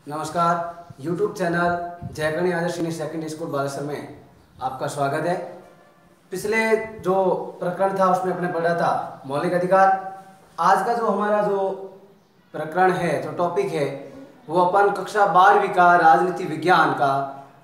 नमस्कार। YouTube channel जयकर्णी आदर्श senior secondary school Baleshwar में आपका स्वागत है। पिछले जो प्रकरण था उसमें अपने पढ़ा था मौलिक अधिकार। आज का जो हमारा जो प्रकरण है, जो टॉपिक है, वो अपन कक्षा 12वीं का राजनीति विज्ञान का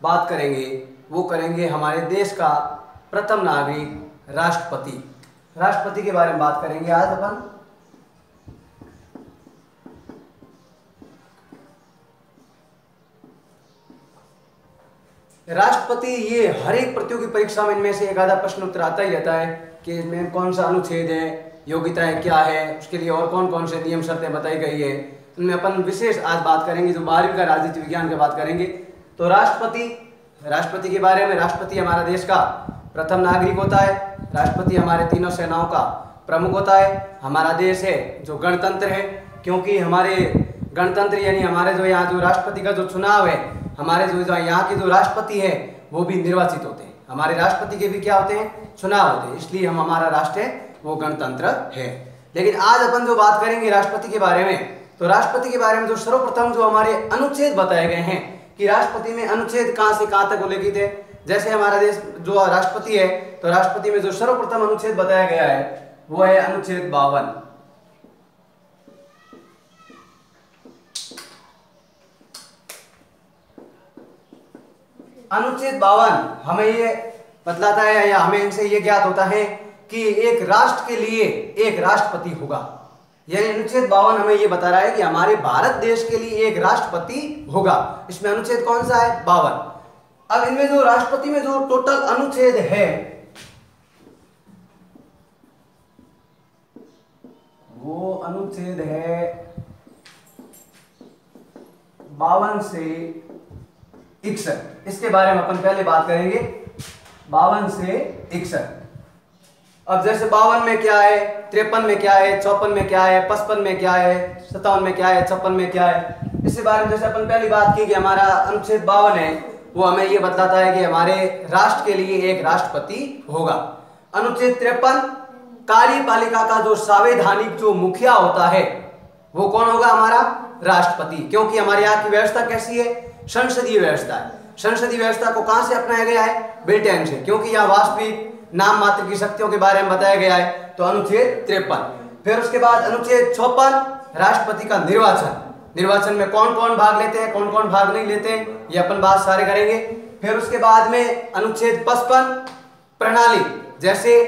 बात करेंगे। वो करेंगे हमारे देश का प्रथम नागरिक राष्ट्रपति के बारे में बात करेंगे आज अपन। राष्ट्रपति ये हर एक प्रतियोगी परीक्षा में इनमें से एक आधा प्रश्न उत्तर आता ही रहता है कि इसमें कौन सा अनुच्छेद है, योग्यताएं क्या है, उसके लिए और कौन कौन से नियम शर्तें बताई गई है। इनमें अपन विशेष आज बात करेंगे, जो 12वीं का राजनीति विज्ञान की बात करेंगे। तो राष्ट्रपति के बारे में, राष्ट्रपति हमारा देश का प्रथम नागरिक होता है। राष्ट्रपति हमारे तीनों सेनाओं का प्रमुख होता है। हमारा देश है जो गणतंत्र है, क्योंकि हमारे गणतंत्र यानी हमारे जो यहाँ जो राष्ट्रपति का जो चुनाव है, हमारे जो यहाँ के जो राष्ट्रपति है वो भी निर्वाचित होते हैं। हमारे राष्ट्रपति के भी क्या होते हैं, चुनाव होते हैं। इसलिए हमारा राष्ट्र है वो गणतंत्र है। लेकिन आज अपन जो बात करेंगे राष्ट्रपति के बारे में, तो राष्ट्रपति के बारे में जो सर्वप्रथम जो हमारे अनुच्छेद बताए गए हैं कि राष्ट्रपति में अनुच्छेद कहाँ से कहाँ तक उल्लेखित है। जैसे हमारा देश जो राष्ट्रपति है, तो राष्ट्रपति में जो सर्वप्रथम अनुच्छेद बताया गया है वो है अनुच्छेद 52। अनुच्छेद 52 हमें ये बतलाता है या हमें इनसे ये ज्ञात होता है कि एक राष्ट्र के लिए एक राष्ट्रपति होगा। यानी अनुच्छेद 52 हमें ये बता रहा है कि हमारे भारत देश के लिए एक राष्ट्रपति होगा। इसमें अनुच्छेद कौन सा है, 52। अब इनमें जो राष्ट्रपति में जो टोटल अनुच्छेद है वो अनुच्छेद है 52 से 61। इसके बारे में अपन पहले बात करेंगे, 52 से 61। अब जैसे 52 में क्या है, 53 में क्या है, 54 में क्या है, 55 में क्या है, 57 में क्या है, 56 में क्या है, इसके बारे में जैसे अपन पहली बात की कि हमारा अनुच्छेद 52 है वो हमें ये बताता है कि हमारे राष्ट्र के लिए एक राष्ट्रपति होगा। अनुच्छेद 53 कार्यपालिका का जो संवैधानिक जो मुखिया होता है वो कौन होगा, हमारा राष्ट्रपति। क्योंकि हमारे यहाँ की व्यवस्था कैसी है, संसदीय व्यवस्था है। संसदीय व्यवस्था को कहां से अपनाया गया है, ब्रिटेन से, क्योंकि यहाँ वास्तविक नाम मात्र की शक्तियों के बारे में बताया गया है। तो अनुच्छेद 53। फिर उसके बाद अनुच्छेद 54 राष्ट्रपति का निर्वाचन में कौन कौन भाग लेते हैं, कौन कौन भाग नहीं लेते हैं, ये अपन बात सारे करेंगे। फिर उसके बाद में अनुच्छेद 55 प्रणाली, जैसे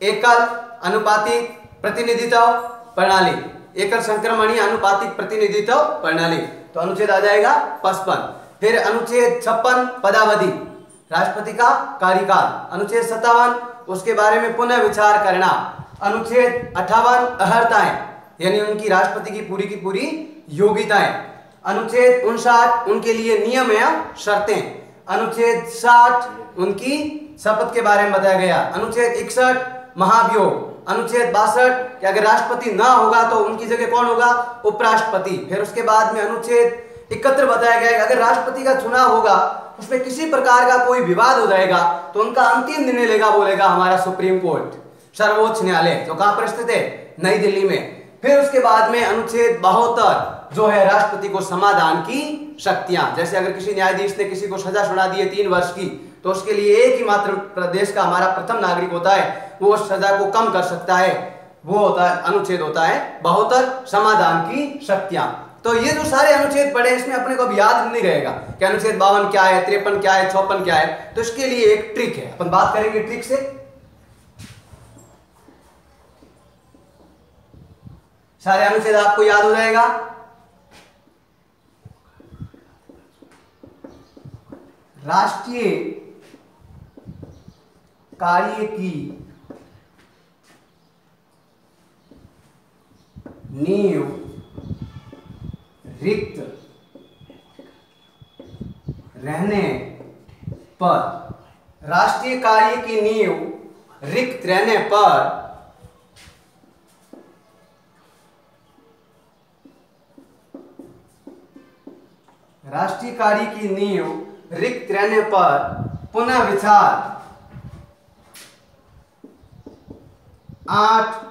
एकल अनुपातिक प्रतिनिधित्व प्रणाली, एकल संक्रमणीय अनुपातिक प्रतिनिधित्व प्रणाली, तो अनुच्छेद आ जाएगा 55। फिर अनुच्छेद 56 पदावधि, राष्ट्रपति का कार्यकाल। अनुच्छेद 57 उसके बारे में पुनः विचार करना। अनुच्छेद 58 अर्हताएं, यानी उनकी राष्ट्रपति की पूरी योग्यताएं। अनुच्छेद 59 उनके लिए नियम या शर्तें। अनुच्छेद 60 उनकी शपथ के बारे में बताया गया। अनुच्छेद 61 महाभियोग। अनुच्छेद 62 कि अगर राष्ट्रपति ना होगा तो उनकी जगह कौन होगा, उपराष्ट्रपति। फिर उसके बाद में अनुच्छेद 71 बताया गया कि अगर राष्ट्रपति का चुनाव होगा उसमें किसी प्रकार का कोई विवाद हो जाएगा तो उनका अंतिम निर्णय बोलेगा हमारा सुप्रीम कोर्ट, सर्वोच्च न्यायालय, जो कहां पर स्थित है, नई दिल्ली में। फिर उसके बाद में अनुच्छेद 72 जो है राष्ट्रपति को समाधान की शक्तियां। जैसे अगर किसी न्यायाधीश ने किसी को सजा सुना दी है 3 वर्ष की, तो उसके लिए एक ही मात्र प्रदेश का हमारा प्रथम नागरिक होता है, वो उस सजा को कम कर सकता है। वो होता है अनुच्छेद होता है 72, समाधान की शक्तियां। तो ये जो सारे अनुच्छेद पढ़े इसमें अपने को अब याद नहीं रहेगा कि अनुच्छेद 52 क्या है, 53 क्या है, 54 क्या है। तो इसके लिए एक ट्रिक है, अपन बात करेंगे ट्रिक से। सारे अनुच्छेद आपको याद हो जाएगा। राष्ट्रीय कार्य की नींव रिक्त रहने पर, राष्ट्रीय कार्य की नींव रिक्त रहने पर राष्ट्रीय कार्य की नींव रिक्त रहने पर पुनः विचार 8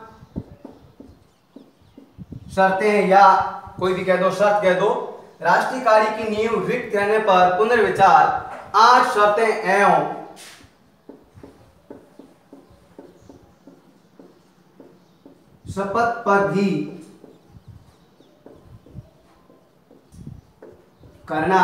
शर्तें या कोई भी कह दो, शर्त कह दो, राष्ट्रीय कार्य की नींव रिक्त रहने पर पुनर्विचार 8 शर्तें एवं शपथ पर भी करना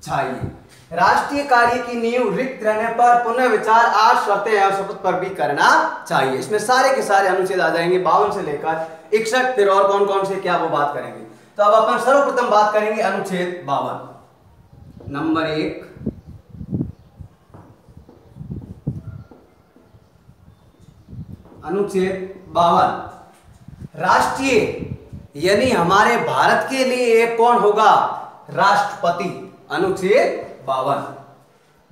चाहिए। राष्ट्रीय कार्य की नींव रिक्त रहने पर पुनर्विचार 8 शर्तें एवं शपथ पर भी करना चाहिए। इसमें सारे के सारे अनुच्छेद आ जाएंगे 52 से लेकर 61, फिर और कौन कौन से क्या वो बात करेंगे। तो अब अपन सर्वप्रथम बात करेंगे अनुच्छेद 52 नंबर 1। अनुच्छेद 52 राष्ट्रीय यानी हमारे भारत के लिए एक कौन होगा? राष्ट्रपति। अनुच्छेद 52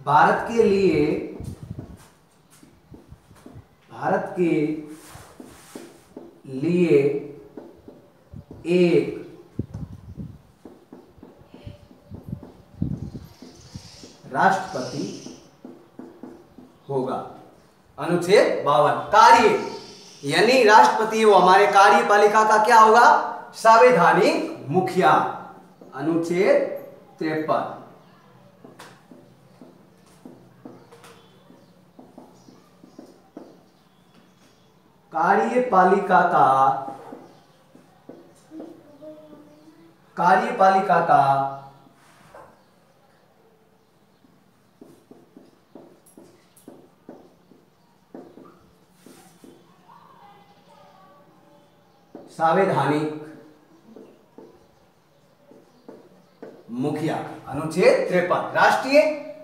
भारत के लिए एक राष्ट्रपति होगा। अनुच्छेद 52 कार्य यानी राष्ट्रपति वो हमारे कार्यपालिका का क्या होगा? संवैधानिक मुखिया। अनुच्छेद 53 कार्यपालिका का संवैधानिक मुखिया। अनुच्छेद 53 राष्ट्रीय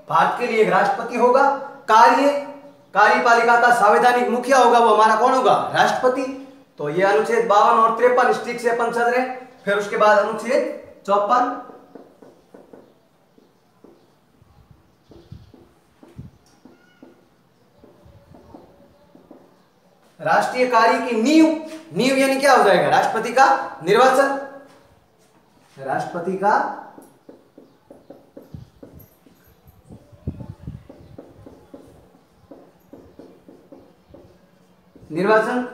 भारत के लिए एक राष्ट्रपति होगा, कार्यपालिका का संवैधानिक मुखिया होगा, वो हमारा कौन होगा? राष्ट्रपति। तो ये अनुच्छेद 52 और 53 स्टिक से अपन चल रहे। फिर उसके बाद अनुच्छेद 54 राष्ट्रीय कार्य की नींव यानी क्या हो जाएगा? राष्ट्रपति का निर्वाचन। राष्ट्रपति का निर्वाचन।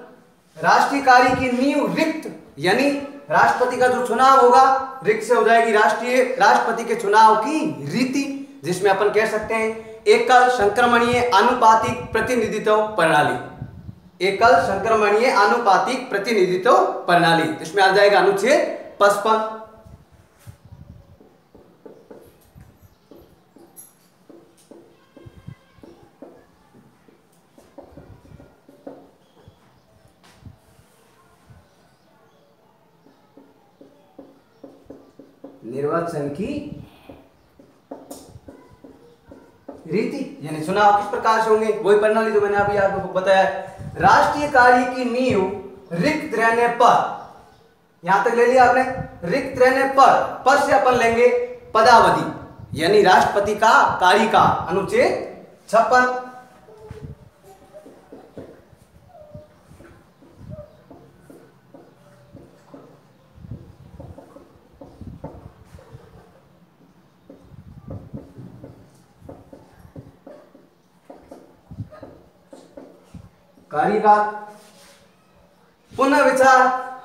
राष्ट्रीय कार्य की नींव रिक्त यानी राष्ट्रपति का जो चुनाव होगा रिक्त से हो जाएगी राष्ट्रपति के चुनाव की रीति, जिसमें अपन कह सकते हैं एकल संक्रमणीय आनुपातिक प्रतिनिधित्व प्रणाली। एकल संक्रमणीय आनुपातिक प्रतिनिधित्व प्रणाली, इसमें आ जाएगा अनुच्छेद 55। निर्वाचन की रीति यानी चुनाव किस प्रकार से होंगे, वही प्रणाली जो मैंने अभी आपको बताया। राष्ट्रीय कार्य की नींव रिक्त रहने पर, यहां तक ले लिया आपने, रिक्त रहने पर से अपन लेंगे पदावधि यानी राष्ट्रपति का कार्यकाल। अनुच्छेद 56 कार्यकाल। पुनः विचार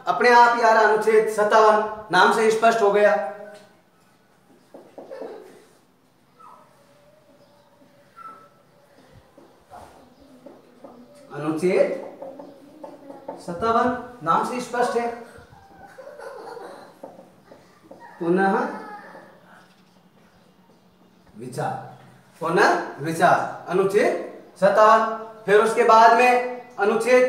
अपने आप ही आ रहा, अनुच्छेद 57 नाम से स्पष्ट हो गया। अनुच्छेद 57 नाम से स्पष्ट है। पुनः विचार अनुच्छेद 57। फिर उसके बाद में अनुच्छेद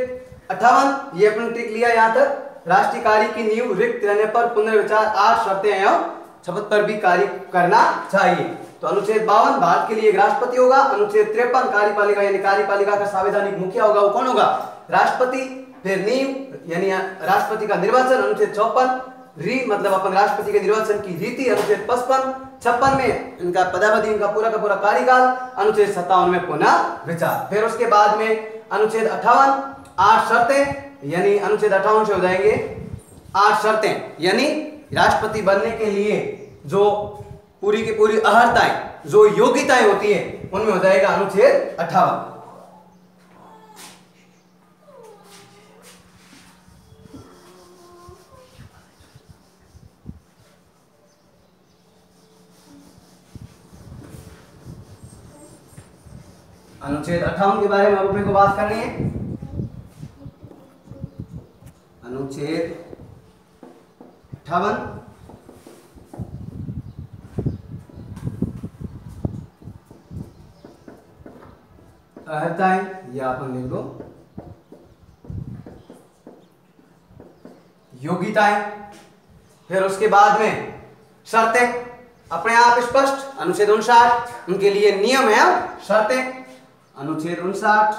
58 ये अपन टिक लिया यहां तक। राष्ट्रीय कार्य की नींव रिक्त रहने पर पुनर्विचार 8 शर्तें एवं शपथ पर भी कार्य करना चाहिए। तो अनुच्छेद 52 भारत के लिए एक राष्ट्रपति होगा। अनुच्छेद 53 कार्यपालिका यानी कार्यपालिका का संवैधानिक मुखिया होगा, वो कौन होगा? राष्ट्रपति। फिर नींव यानी राष्ट्रपति का निर्वाचन। अनुच्छेद 54 मतलब अपन राष्ट्रपति के निर्वाचन की रीति। अनुच्छेद 56 में इनका पदावधि, इनका पूरा का पूरा कार्यकाल। अनुच्छेद 57 में पुनः विचार। फिर उसके बाद में अनुच्छेद 58 8 शर्तें यानी अनुच्छेद 58 से हो जाएंगे 8 शर्तें यानी राष्ट्रपति बनने के लिए जो पूरी की पूरी अर्हताएं, जो योग्यताएं होती है, उनमें हो जाएगा अनुच्छेद 58। अनुच्छेद 58 के बारे में अब अपने को बात करनी है। अनुच्छेद 58 अर्हताएं, या अपन लिख दो योग्यताएं। फिर उसके बाद में शर्तें, अपने आप स्पष्ट। अनुच्छेद 59 उनके लिए नियम है, शर्तें। अनुच्छेद 59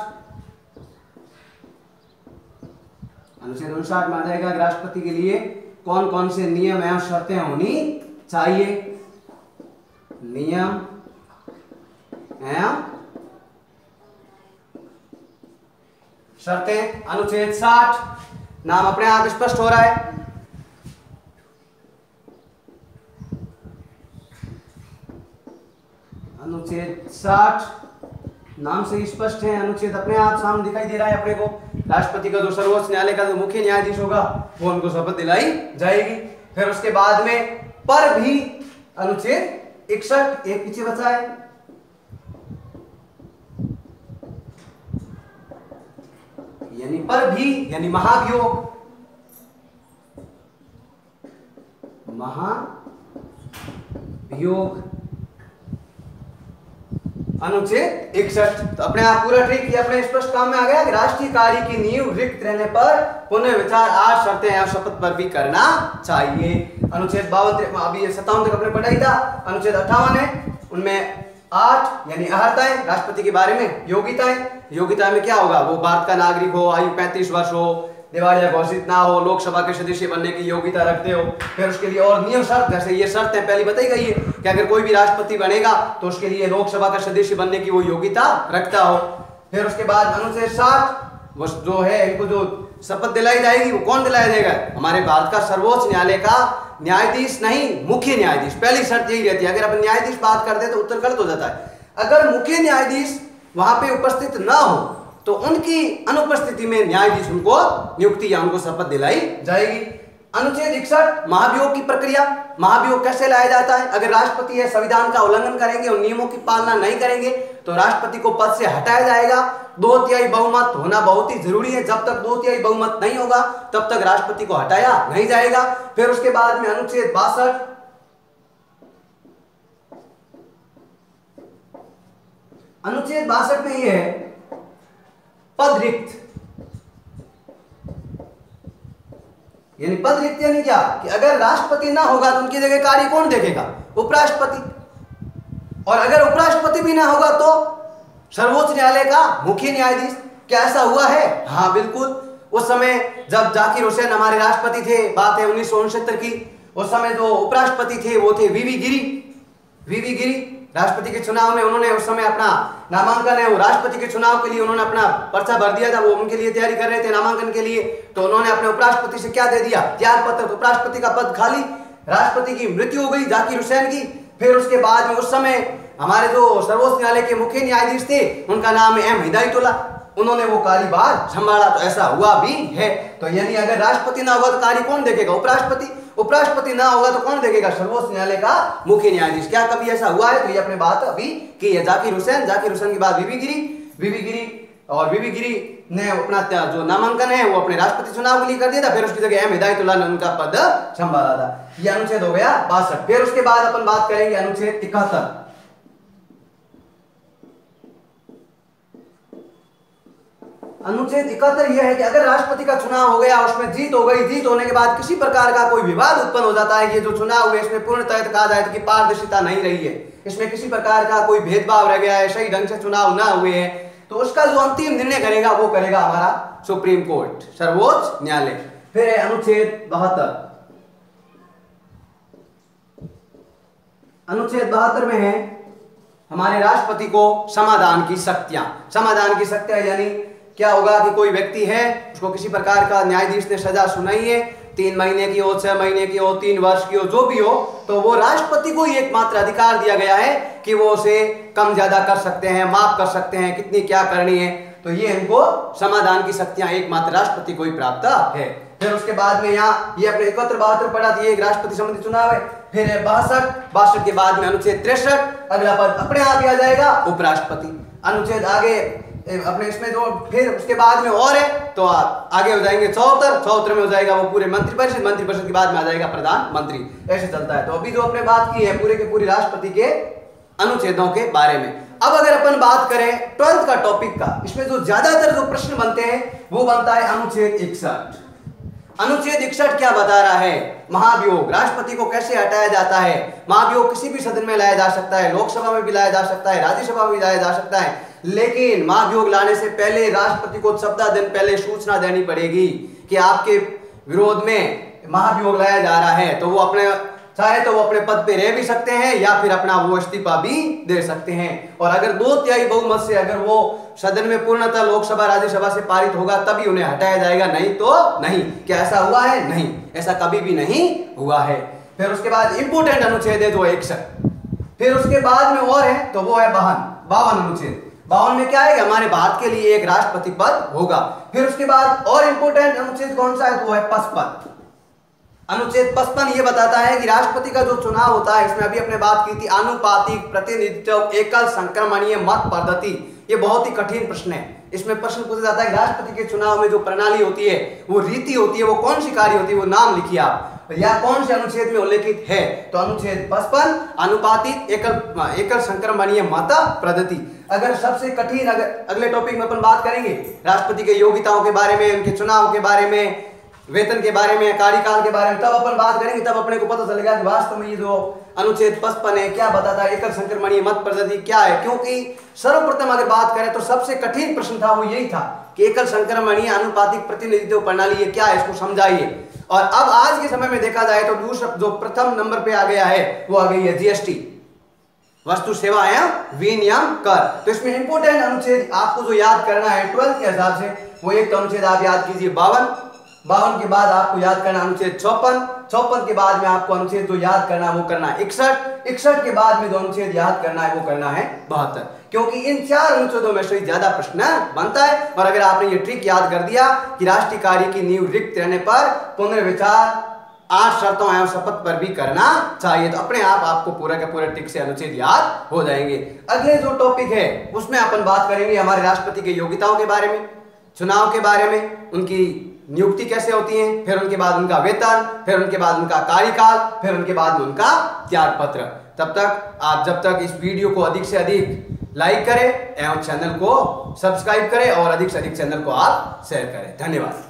में आ जाएगा राष्ट्रपति के लिए कौन कौन से नियम एवं शर्तें होनी चाहिए। नियम एवं शर्तें। अनुच्छेद 60 नाम अपने आप स्पष्ट हो रहा है। अनुच्छेद 60 नाम से स्पष्ट है, अनुच्छेद अपने आप सामने दिखाई दे रहा है अपने को। राष्ट्रपति का जो सर्वोच्च न्यायालय का जो मुख्य न्यायाधीश होगा वो उनको शपथ दिलाई जाएगी। फिर उसके बाद में पर भी अनुच्छेद 61 एक पीछे बचा है, यानी पर भी यानी महाभियोग। अनुच्छेद 61 तो अपने आप पूरा ठीक, ये अपने स्पष्ट काम में आ गया कि राष्ट्रीय कार्य की नींव रिक्त रहने पर पुनः विचार 8 शर्तें या शपथ पर भी करना चाहिए। अनुच्छेद 52 अभी 57 तक अपने पढ़ा ही था। अनुच्छेद 58 है, उनमें 8 यानी अर्हताएं राष्ट्रपति के बारे में। योग्यताएं में क्या होगा, वो भारत का नागरिक हो, आयु 35 वर्ष हो, दिवालिया घोषित ना हो, लोकसभा के सदस्य बनने की योग्यता रखते हो। फिर उसके लिए और नियम शर्त, जैसे ये शर्तें पहले बताई गई है कि अगर कोई भी राष्ट्रपति बनेगा तो उसके लिए लोकसभा का सदस्य बनने की वो योग्यता रखता हो। फिर उसके बाद अनुच्छेद 60 जो है, इनको जो शपथ दिलाई जाएगी वो कौन दिलाया जाएगा, हमारे भारत का सर्वोच्च न्यायालय का न्यायाधीश नहीं, मुख्य न्यायाधीश। पहली शर्त यही रहती है, अगर अपन न्यायाधीश बात करते हैं तो उत्तर गलत हो जाता है। अगर मुख्य न्यायाधीश वहां पे उपस्थित ना हो तो उनकी अनुपस्थिति में न्यायाधीश उनको नियुक्ति या उनको शपथ दिलाई जाएगी। अनुच्छेद 61 महाभियोग की प्रक्रिया। महाभियोग कैसे लाया जाता है, अगर राष्ट्रपति है संविधान का उल्लंघन करेंगे और नियमों की पालना नहीं करेंगे तो राष्ट्रपति को पद से हटाया जाएगा। 2/3 बहुमत होना बहुत ही जरूरी है, जब तक 2/3 बहुमत नहीं होगा तब तक राष्ट्रपति को हटाया नहीं जाएगा। फिर उसके बाद में अनुच्छेद 62, अनुच्छेद 62 में यह है पद रिक्त, यानी पद रिक्त यानी क्या कि अगर राष्ट्रपति ना होगा तो उनकी जगह कार्य कौन देखेगा, उपराष्ट्रपति। और अगर उपराष्ट्रपति भी ना होगा तो सर्वोच्च न्यायालय का मुख्य न्यायाधीश। क्या ऐसा हुआ है? हाँ बिल्कुल। उस समय जब जाकिर हुसैन हमारे राष्ट्रपति थे, बात है 1969 की, उस समय जो उपराष्ट्रपति थे वो थे वीवी गिरी। राष्ट्रपति के चुनाव में उन्होंने उस समय अपना नामांकन है वो राष्ट्रपति के चुनाव के लिए उन्होंने अपना पर्चा भर दिया था, वो उनके लिए तैयारी कर रहे थे नामांकन के लिए। तो उन्होंने अपने उपराष्ट्रपति से क्या दे दिया, त्याग पत्र। तो उपराष्ट्रपति का पद खाली, राष्ट्रपति की मृत्यु हो गई जाकिर हुसैन की। फिर उसके बाद में उस समय हमारे जो सर्वोच्च न्यायालय के मुख्य न्यायाधीश थे उनका नाम है एम हिदायतुल्लाह, उन्होंने वो कार्यभार संभाला। तो ऐसा हुआ भी है। तो यानी अगर राष्ट्रपति ना होगा तो कार्य कौन देखेगा, उपराष्ट्रपति ना होगा तो कौन देखेगा, सर्वोच्च न्यायालय का मुख्य न्यायाधीश। क्या कभी ऐसा हुआ है? तो ये अपने बात अभी की है। जाकिर हुसैन के बाद वीवी गिरी ने अपना जो नामांकन है वो अपने राष्ट्रपति चुनाव के लिए कर दिया था। फिर उसकी जगह एम हिदायतुल्लाह ने उनका पद संभाला था। ये अनुच्छेद हो गया 62। फिर उसके बाद अपन बात करेंगे अनुच्छेद 71। अनुच्छेद 71 यह है कि अगर राष्ट्रपति का चुनाव हो गया, उसमें जीत हो गई, जीत होने के बाद किसी प्रकार का कोई विवाद उत्पन्न हो जाता है, ये जो चुनाव हुए इसमें पूर्णतः कहा जाए कि पारदर्शिता नहीं रही है, इसमें किसी प्रकार का कोई भेदभाव रह गया है, सही ढंग से चुनाव ना हुए हैं, तो उसका जो अंतिम निर्णय करेगा वो करेगा हमारा सुप्रीम कोर्ट, सर्वोच्च न्यायालय। फिर है अनुच्छेद 72। अनुच्छेद 72 में है हमारे राष्ट्रपति को समाधान की शक्तियां यानी क्या होगा कि कोई व्यक्ति है, उसको किसी प्रकार का न्यायाधीश ने सजा सुनाई है, 3 महीने की हो, 6 महीने की हो, 3 वर्ष की हो, जो भी हो, तो वो राष्ट्रपति को ही एकमात्र अधिकार दिया गया है कि वो उसे कम ज्यादा कर सकते हैं, माफ कर सकते हैं, कितनी क्या करनी है। तो ये इनको समाधान की शक्तियां एकमात्र राष्ट्रपति को ही प्राप्त है। फिर उसके बाद में यहाँ ये अपने 71-72 पढ़ा था, ये एक राष्ट्रपति संबंधी चुनाव है। फिर है 62 के बाद में अनुच्छेद 63, अगला पद अपने आप ही आ जाएगा उपराष्ट्रपति। अनुच्छेद आगे अपने इसमें जो फिर उसके बाद में और है तो आगे हो जाएंगे 74 में हो जाएगा वो पूरे मंत्रिपरिषद के बाद में आ जाएगा प्रधानमंत्री। ऐसे चलता है। तो अभी जो अपने बात की है पूरे के पूरी राष्ट्रपति के अनुच्छेदों के बारे में। अब अगर अपन बात करें 12th का टॉपिक का, इसमें जो ज्यादातर जो प्रश्न बनते हैं वो बनता है अनुच्छेद 61। अनुच्छेद 61 क्या बता रहा है? महाभियोग, राष्ट्रपति को कैसे हटाया जाता है। महाभियोग किसी भी सदन में लाया जा सकता है, लोकसभा में भी लाया जा सकता है, राज्यसभा में भी लाया जा सकता है, लेकिन महाभियोग लाने से पहले राष्ट्रपति को 14 दिन पहले सूचना देनी पड़ेगी कि आपके विरोध में महाभियोग लाया जा रहा है। तो वो अपने चाहे तो वो अपने पद पे रह भी सकते हैं या फिर अपना वो इस्तीफा भी दे सकते हैं। और अगर 2/3 बहुमत से अगर वो सदन में पूर्णतः लोकसभा राज्यसभा से पारित होगा तभी उन्हें हटाया जाएगा, नहीं तो नहीं। क्या ऐसा हुआ है? नहीं, ऐसा कभी भी नहीं हुआ है। फिर उसके बाद इंपोर्टेंट अनुच्छेद है जो 61। फिर उसके बाद में और है तो वो है 52 अनुच्छेद। 52 में क्या है कि हमारे भारत के लिए एक राष्ट्रपति पद होगा। फिर उसके बाद और इंपोर्टेंट अनुच्छेद कौन सा है तो वो है 55। अनुच्छेद 55 ये बताता है कि राष्ट्रपति का जो चुनाव होता है, इसमें अभी अपने बात की थी आनुपातिक प्रतिनिधित्व एकल संक्रमणीय मत पद्धति। ये बहुत ही कठिन प्रश्न है। इसमें प्रश्न पूछा जाता है राष्ट्रपति के चुनाव में जो प्रणाली होती है, वो रीति होती है, वो कौन सी कार्य होती है, वो नाम लिखिए आप या कौन से अनुच्छेद में उल्लेखित है। तो अनुच्छेद 55 अनुपातिक एकल संक्रमणीय मत पद्धति। अगर सबसे कठिन अगले टॉपिक में अपन बात करेंगे राष्ट्रपति के योग्यताओं के बारे में, उनके चुनाव के बारे में, वेतन के बारे में, कार्यकाल के बारे में, तब अपन बात करेंगे। तब अपने को पता चलेगा कि वास्तव में ये जो अनुच्छेद 55 है क्या बताता है, एकल संक्रमणीय मत पद्धति क्या है। क्योंकि सर्वप्रथम अगर बात करें तो सबसे कठिन प्रश्न था वो यही था कि एकल संक्रमणीय अनुपातिक प्रतिनिधित्व प्रणाली ये क्या है, इसको समझाइए। और अब आज के समय में देखा जाए तो दूसरा जो प्रथम नंबर पे आ गया है वो आ गई है जीएसटी, वस्तु सेवा एवं विनिमय कर। तो इसमें इंपोर्टेंट अनुच्छेद आपको जो याद करना है 12th के हिसाब से, वो एक अनुच्छेद आप याद कीजिए 52 के बाद आपको याद करना अनुच्छेद 54 के बाद में आपको अनुच्छेद जो याद करना वो करना है 61 के बाद में जो अनुच्छेद याद करना है वो करना है 72। क्योंकि इन 4 अनुच्छेदों में से ज्यादा प्रश्न बनता है। और अगर आपने ये ट्रिक याद कर दिया कि राष्ट्रीय कार्य की नींव रिक्त रहने पर पुनर्विचार 8 शर्तों एवं शपथ पर भी करना चाहिए, तो अपने आप आपको पूरा के पूरे ट्रिक से अनुच्छेद याद हो जाएंगे। अगले जो टॉपिक है उसमें अपन बात करेंगे हमारे राष्ट्रपति के योग्यताओं के बारे में, चुनाव के बारे में, उनकी नियुक्ति कैसे होती है, फिर उनके बाद उनका वेतन, फिर उनके बाद उनका कार्यकाल, फिर उनके बाद उनका त्याग पत्र। तब तक आप जब तक इस वीडियो को अधिक से अधिक लाइक करें एवं चैनल को सब्सक्राइब करें और अधिक से अधिक चैनल को आप शेयर करें। धन्यवाद।